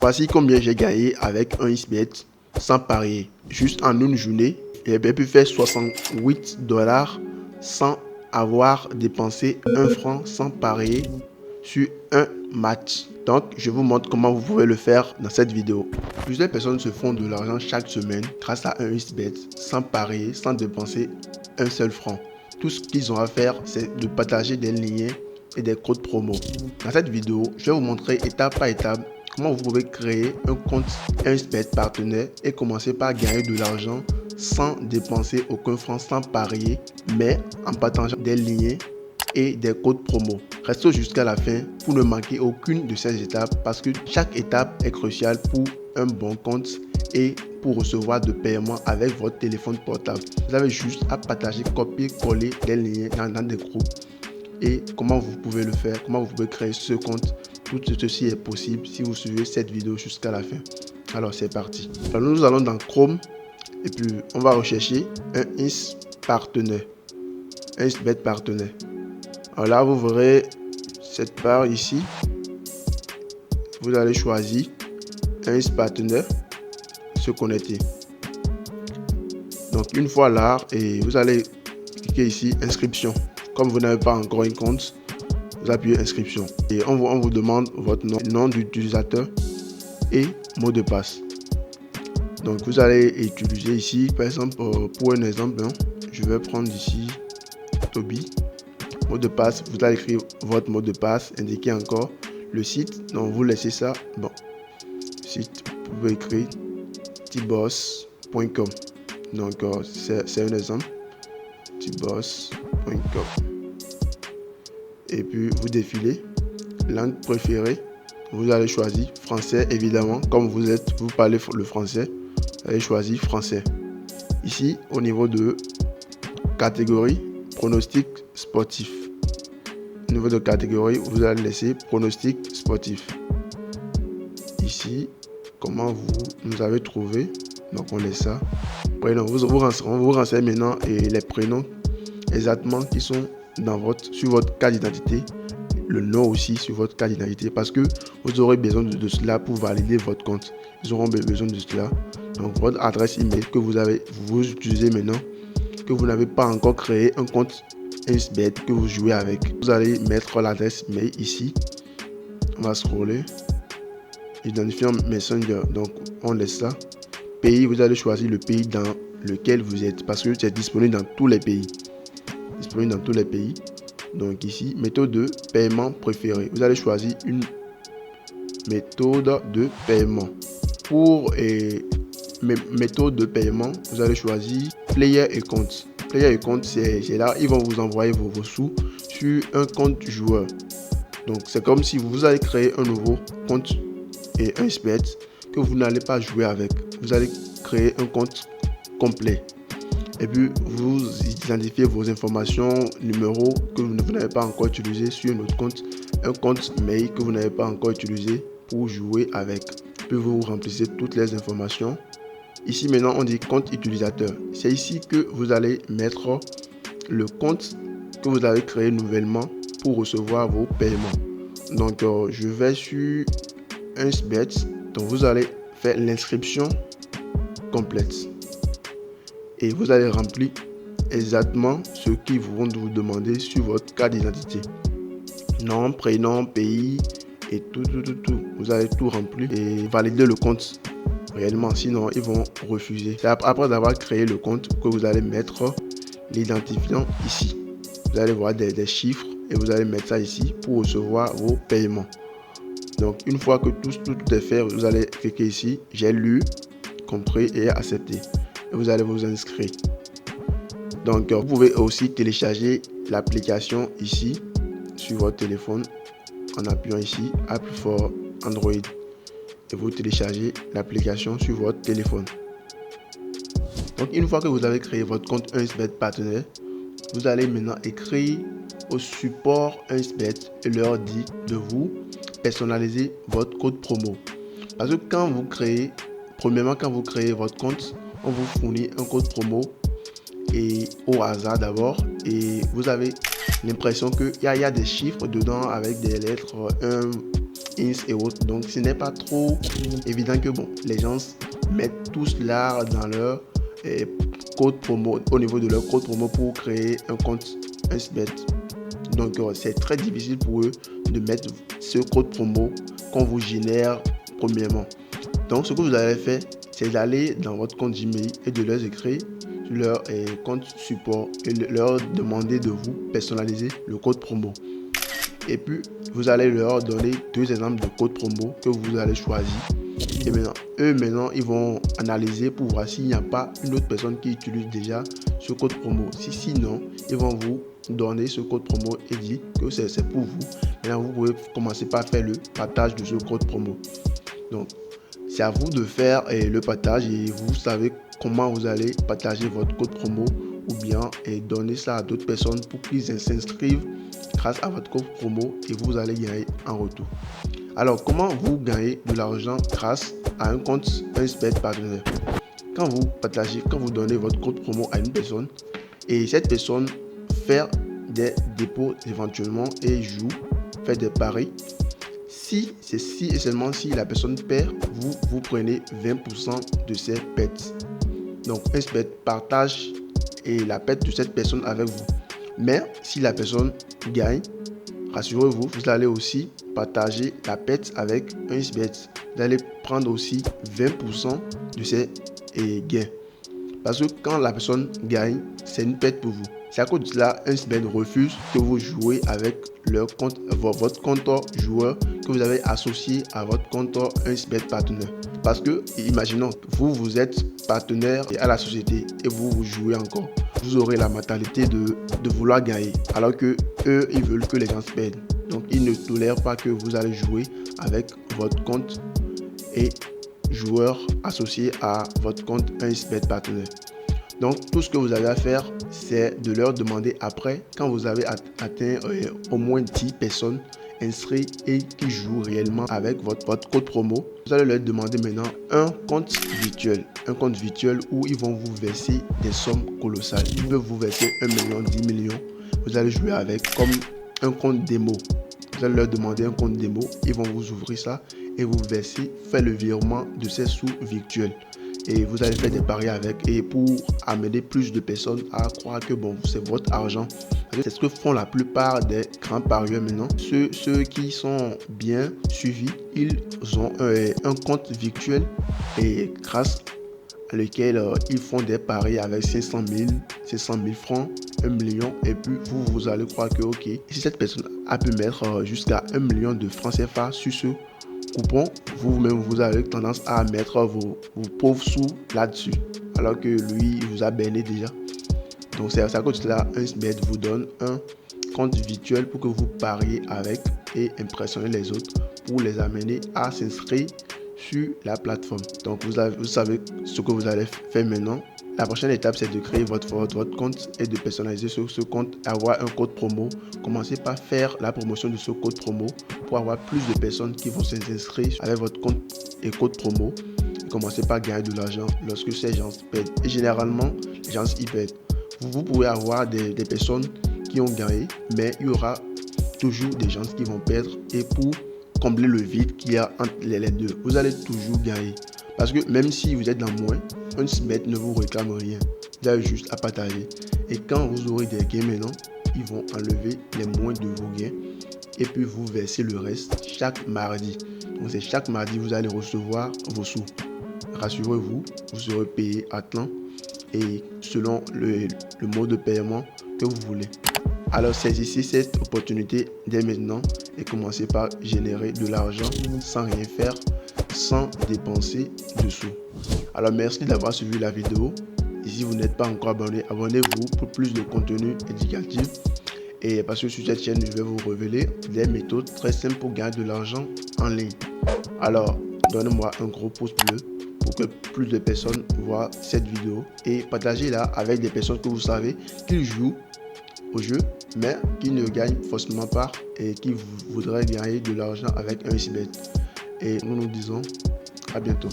Voici combien j'ai gagné avec un XBet sans parier. Juste en une journée, j'ai pu faire 68 $ sans avoir dépensé un franc, sans parier sur un match. Donc, je vous montre comment vous pouvez le faire dans cette vidéo. Plusieurs personnes se font de l'argent chaque semaine grâce à un XBet sans parier, sans dépenser un seul franc. Tout ce qu'ils ont à faire, c'est de partager des liens et des codes promo. Dans cette vidéo, je vais vous montrer étape par étape comment vous pouvez créer un compte XBet partenaire et commencer par gagner de l'argent sans dépenser aucun franc, sans parier, mais en partageant des liens et des codes promo. Restez jusqu'à la fin pour ne manquer aucune de ces étapes parce que chaque étape est cruciale pour un bon compte et pour recevoir de paiements avec votre téléphone portable. Vous avez juste à partager, copier, coller des liens dans des groupes et comment vous pouvez le faire, comment vous pouvez créer ce compte. Tout ceci est possible si vous suivez cette vidéo jusqu'à la fin. Alors c'est parti. Alors, nous allons dans Chrome et puis on va rechercher un partenaire, un XBet partenaire. Alors là, vous verrez cette barre ici. Vous allez choisir un partenaire, se connecter. Donc une fois là, et vous allez cliquer ici inscription. Comme vous n'avez pas encore un compte, vous appuyez inscription et on vous demande votre nom d'utilisateur et mot de passe. Donc vous allez utiliser ici, par exemple, pour un exemple, je vais prendre ici Toby. Mot de passe, vous allez écrire votre mot de passe, indiquer encore le site, donc vous laissez ça. Bon, site, vous pouvez écrire tboss.com. Donc c'est un exemple, tboss.com. Et puis vous défilez, langue préférée, vous allez choisir français évidemment, comme vous parlez le français, vous allez choisir français. Ici au niveau de catégorie, pronostic sportif. Au niveau de catégorie, vous allez laisser pronostic sportif. Ici, comment nous avez trouvé, donc on laisse ça. Prénom, vous renseignez maintenant et les prénoms exactement qui sont sur votre carte d'identité, le nom aussi sur votre carte d'identité parce que vous aurez besoin de cela pour valider votre compte. Ils auront besoin de cela. Donc votre adresse email que vous utilisez maintenant, que vous n'avez pas encore créé un compte XBet que vous jouez avec. Vous allez mettre l'adresse mail ici. On va scroller. Identifiant Messenger. Donc on laisse ça. Pays, vous allez choisir le pays dans lequel vous êtes parce que c'est disponible dans tous les pays. Disponible dans tous les pays. Donc ici, méthode de paiement préférée. Vous allez choisir une méthode de paiement. Pour méthode de paiement, vous allez choisir Player et compte. Player et compte, c'est là, ils vont vous envoyer vos sous sur un compte joueur. Donc c'est comme si vous allez créer un nouveau compte et un XBet que vous n'allez pas jouer avec. Vous allez créer un compte complet. Et puis vous identifiez vos informations, numéros que vous n'avez pas encore utilisé sur notre compte, un compte mail que vous n'avez pas encore utilisé pour jouer avec. Puis vous remplissez toutes les informations. Ici maintenant on dit compte utilisateur. C'est ici que vous allez mettre le compte que vous avez créé nouvellement pour recevoir vos paiements. Donc je vais sur un XBet. Donc vous allez faire l'inscription complète. Et vous allez remplir exactement ce qu'ils vont vous demander sur votre carte d'identité. Nom, prénom, pays et tout. Vous allez tout remplir et valider le compte réellement. Sinon, ils vont refuser. C'est après avoir créé le compte que vous allez mettre l'identifiant ici. Vous allez voir des chiffres et vous allez mettre ça ici pour recevoir vos paiements. Donc, une fois que tout est fait, vous allez cliquer ici. J'ai lu, compris et accepté. Et vous allez vous inscrire. Donc vous pouvez aussi télécharger l'application ici sur votre téléphone en appuyant ici App for Android et vous téléchargez l'application sur votre téléphone. Donc une fois que vous avez créé votre compte XBet partenaire, vous allez maintenant écrire au support XBet et leur dire de vous personnaliser votre code promo. Parce que quand vous créez votre compte, on vous fournit un code promo et au hasard d'abord et vous avez l'impression qu'il y a des chiffres dedans avec des lettres 1 ins et autres. Donc ce n'est pas trop évident que bon, les gens mettent tous l'art dans leur code promo, au niveau de leur code promo pour créer un compte 1xBet. Donc c'est très difficile pour eux de mettre ce code promo qu'on vous génère premièrement. Donc ce que vous allez faire, c'est d'aller dans votre compte Gmail et de leur écrire sur leur compte support et leur demander de vous personnaliser le code promo. Et puis vous allez leur donner 2 exemples de code promo que vous allez choisir. Et maintenant, ils vont analyser pour voir s'il n'y a pas une autre personne qui utilise déjà ce code promo. Sinon, ils vont vous donner ce code promo et dire que c'est pour vous. Maintenant, vous pouvez commencer par faire le partage de ce code promo. Donc, c'est à vous de faire le partage et vous savez comment vous allez partager votre code promo ou bien donner ça à d'autres personnes pour qu'ils s'inscrivent grâce à votre code promo et vous allez gagner en retour. Alors, comment vous gagnez de l'argent grâce à un compte 1xBet partenaire? Quand vous donnez votre code promo à une personne et cette personne fait des dépôts éventuellement et joue, fait des paris, si et seulement si la personne perd, vous prenez 20% de ses bets. Donc 1xBet partage la perte de cette personne avec vous. Mais si la personne gagne, rassurez-vous, vous allez aussi partager la perte avec 1xBet. Vous allez prendre aussi 20% de ses gains. Parce que quand la personne gagne, c'est une perte pour vous. C'est à cause de cela, 1xBet refuse que vous jouez avec votre compte joueur que vous avez associé à votre compte 1xBet partenaire. Parce que, imaginons, vous êtes partenaire à la société et vous jouez encore. Vous aurez la mentalité de vouloir gagner, alors que eux, ils veulent que les gens se perdent. Donc, ils ne tolèrent pas que vous allez jouer avec votre compte et joueur associé à votre compte 1xBet partenaire. Donc, tout ce que vous avez à faire, c'est de leur demander après, quand vous avez atteint au moins 10 personnes inscrites et qui jouent réellement avec votre code promo, vous allez leur demander maintenant un compte virtuel. Un compte virtuel où ils vont vous verser des sommes colossales. Ils peuvent vous verser 1 million, 10 millions. Vous allez jouer avec comme un compte démo. Vous allez leur demander un compte démo. Ils vont vous ouvrir ça et vous verser, faire le virement de ces sous virtuels. Et vous allez faire des paris avec et pour amener plus de personnes à croire que bon, c'est votre argent. C'est ce que font la plupart des grands parieurs maintenant. Ceux qui sont bien suivis, ils ont un compte virtuel et grâce à lequel ils font des paris avec 500 000 francs, 1 million et puis vous allez croire que ok, si cette personne a pu mettre jusqu'à 1 million de francs CFA sur ce coupon, vous-même vous avez tendance à mettre vos pauvres sous là-dessus alors que lui il vous a berné déjà. Donc c'est à cause de cela 1xBet vous donne un compte virtuel pour que vous pariez avec et impressionner les autres pour les amener à s'inscrire sur la plateforme. Donc vous savez ce que vous allez faire maintenant. La prochaine étape, c'est de créer votre compte et de personnaliser ce compte, avoir un code promo. Commencez par faire la promotion de ce code promo pour avoir plus de personnes qui vont s'inscrire avec votre compte et code promo. Commencez par gagner de l'argent lorsque ces gens perdent. Et généralement, les gens y perdent. Vous pouvez avoir des personnes qui ont gagné, mais il y aura toujours des gens qui vont perdre. Et pour combler le vide qu'il y a entre les deux, vous allez toujours gagner. Parce que même si vous êtes dans le moins, 1xBet ne vous réclame rien. Vous avez juste à partager. Et quand vous aurez des gains maintenant, ils vont enlever les moins de vos gains et puis vous verser le reste chaque mardi. Donc c'est chaque mardi vous allez recevoir vos sous. Rassurez-vous, vous serez payé à temps et selon le mode de paiement que vous voulez. Alors saisissez cette opportunité dès maintenant et commencez par générer de l'argent sans rien faire, sans dépenser de sous. Alors merci d'avoir suivi la vidéo. Et si vous n'êtes pas encore abonné, abonnez-vous pour plus de contenu éducatif. Et parce que sur cette chaîne, je vais vous révéler des méthodes très simples pour gagner de l'argent en ligne. Alors, donnez-moi un gros pouce bleu pour que plus de personnes voient cette vidéo et partagez-la avec des personnes que vous savez qui jouent au jeu, mais qui ne gagnent forcément pas et qui voudraient gagner de l'argent avec 1xBet. Et nous nous disons à bientôt.